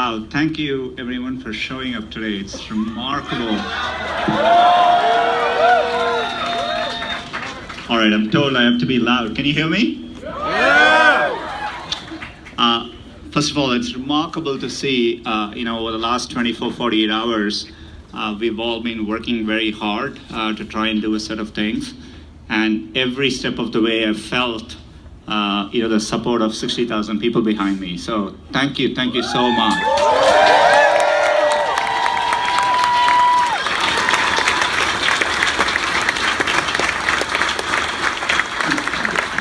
Wow, thank you everyone for showing up today. It's remarkable. All right, I'm told I have to be loud. Can you hear me? First of all, it's remarkable to see, over the last 24, 48 hours, we've all been working very hard to try and do a set of things. And every step of the way I've felt, the support of 60,000 people behind me. So thank you so much.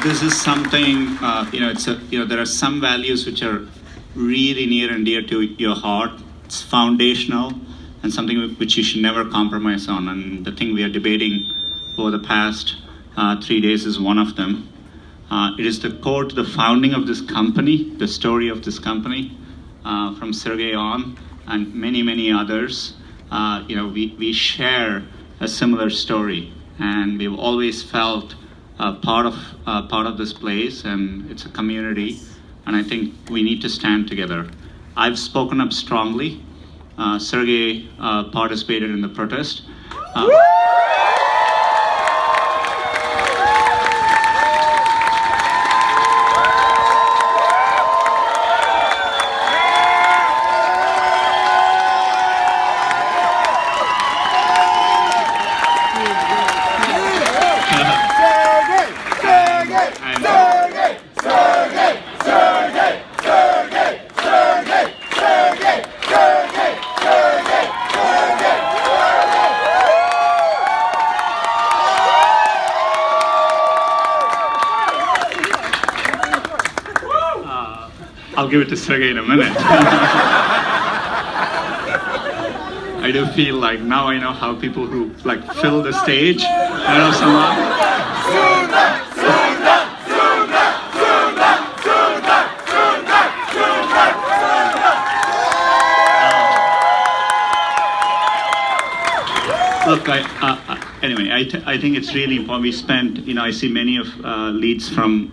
This is something, there are some values which are really near and dear to your heart. It's foundational and something which you should never compromise on. And the thing we are debating over the past 3 days is one of them. It is the core to the founding of this company, the story of this company, from Sergey on and many, many others. We share a similar story, and we've always felt part of this place, and it's a community, and I think we need to stand together. I've spoken up strongly. Sergey participated in the protest. I'll give it to Sergey in a minute. I do feel like now I know how people who fill the stage. I know someone. Sundar, Sundar, Sundar, Sundar, Sundar, Sundar. Look, anyway, I think it's really important. We spent, I see many of leads from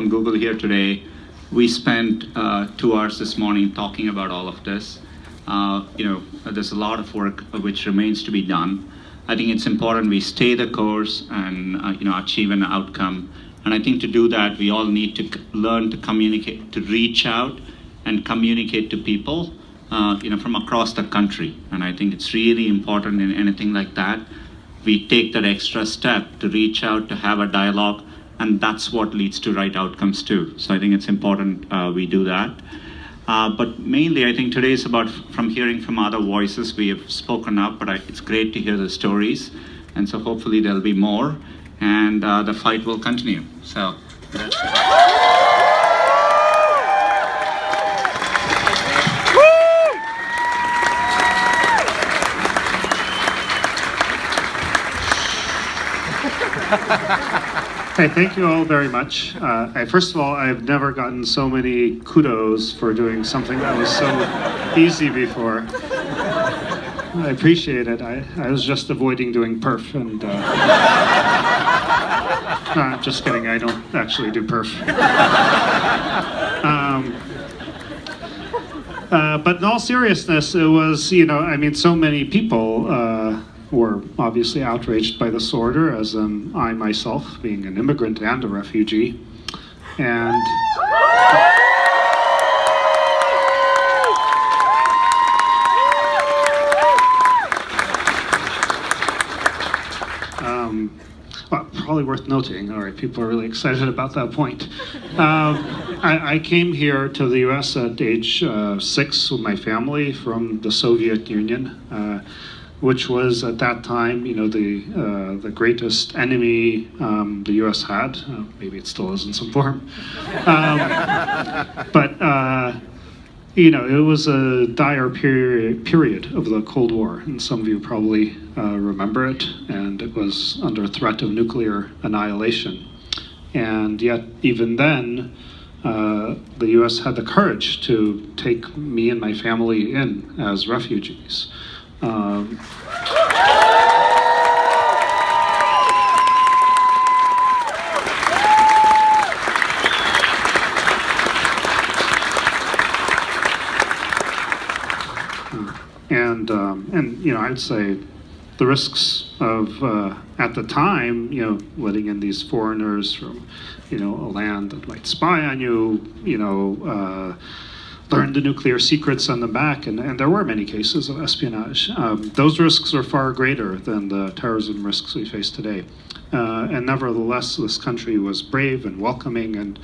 Google here today. We spent 2 hours this morning talking about all of this. There's a lot of work which remains to be done. I think it's important we stay the course and achieve an outcome. And I think to do that, we all need to learn to communicate, to reach out and communicate to people, from across the country. And I think it's really important in anything like that. We take that extra step to reach out, to have a dialogue, and that's what leads to right outcomes too. So I think it's important we do that. But mainly, I think today is about from hearing from other voices. We have spoken up, but it's great to hear the stories. And so hopefully there'll be more, and the fight will continue. So. Hey, thank you all very much. First of all, I've never gotten so many kudos for doing something that was so easy before. I appreciate it. I was just avoiding doing perf, and just kidding. I don't actually do perf. But in all seriousness, it was, so many people were obviously outraged by this order, as I myself, being an immigrant and a refugee. And probably worth noting, all right, people are really excited about that point. I came here to the US at age 6 with my family from the Soviet Union, which was at that time, the greatest enemy the U.S. had. Maybe it still is in some form. But it was a dire period of the Cold War, and some of you probably remember it, and it was under threat of nuclear annihilation. And yet, even then, the U.S. had the courage to take me and my family in as refugees. and I'd say the risks of at the time, letting in these foreigners from, a land that might spy on you, learn the nuclear secrets, send them back, and there were many cases of espionage. Those risks are far greater than the terrorism risks we face today. And nevertheless, this country was brave and welcoming, and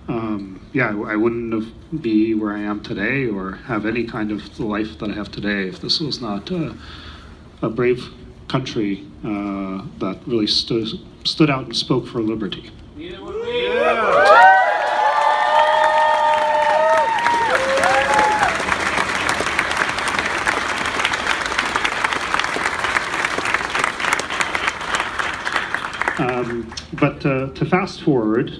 I wouldn't be where I am today or have any kind of the life that I have today if this was not a brave country that really stood out and spoke for liberty. But to fast forward,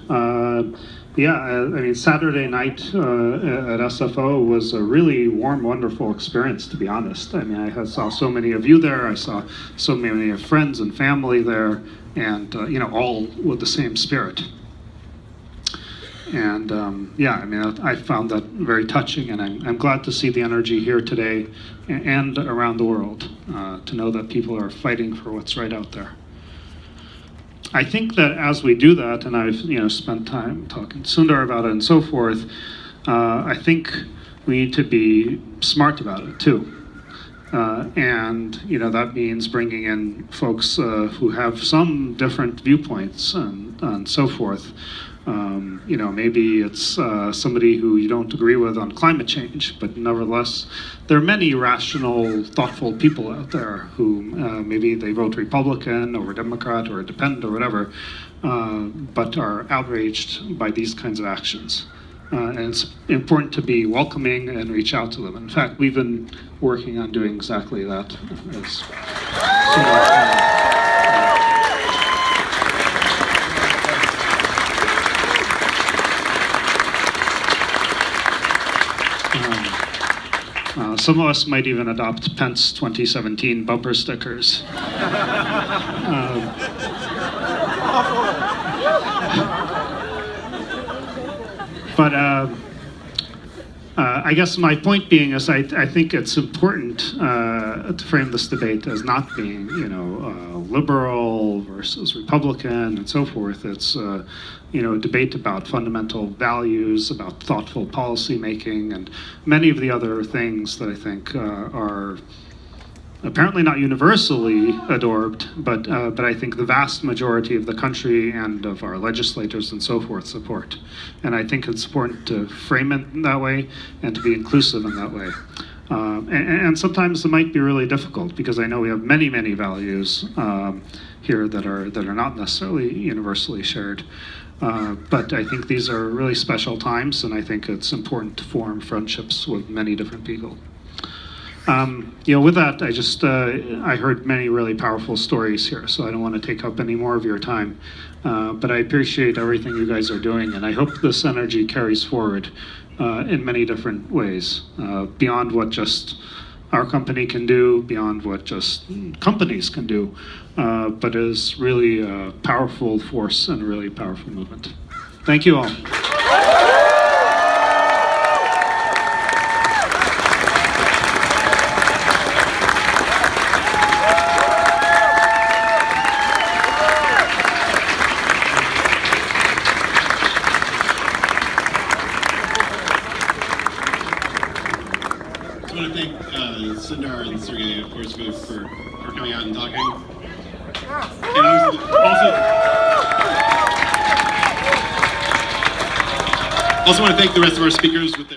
Saturday night at SFO was a really warm, wonderful experience, to be honest. I saw so many of you there. I saw so many of friends and family there, and all with the same spirit. And I found that very touching, and I'm glad to see the energy here today and around the world, to know that people are fighting for what's right out there. I think that as we do that, and I've spent time talking to Sundar about it and so forth, I think we need to be smart about it too. And that means bringing in folks who have some different viewpoints and so forth. Maybe it's somebody who you don't agree with on climate change, but nevertheless, there are many rational, thoughtful people out there who maybe they vote Republican or Democrat or Independent or whatever, but are outraged by these kinds of actions. And it's important to be welcoming and reach out to them. In fact, we've been working on doing exactly that. Some of us might even adopt Pence 2017 bumper stickers. I guess my point being is I think it's important to frame this debate as not being, liberal versus Republican and so forth. It's, a debate about fundamental values, about thoughtful policy making, and many of the other things that I think are apparently not universally adored, but I think the vast majority of the country and of our legislators and so forth support. And I think it's important to frame it in that way and to be inclusive in that way. And sometimes it might be really difficult because I know we have many, many values here that are not necessarily universally shared. But I think these are really special times, and I think it's important to form friendships with many different people. With that, I heard many really powerful stories here, so I don't want to take up any more of your time. But I appreciate everything you guys are doing, and I hope this energy carries forward in many different ways, beyond what just our company can do, beyond what just companies can do, but is really a powerful force and a really powerful movement. Thank you all. I want to thank Sundar and Sergey, of course, for coming out and talking. And also want to thank the rest of our speakers with their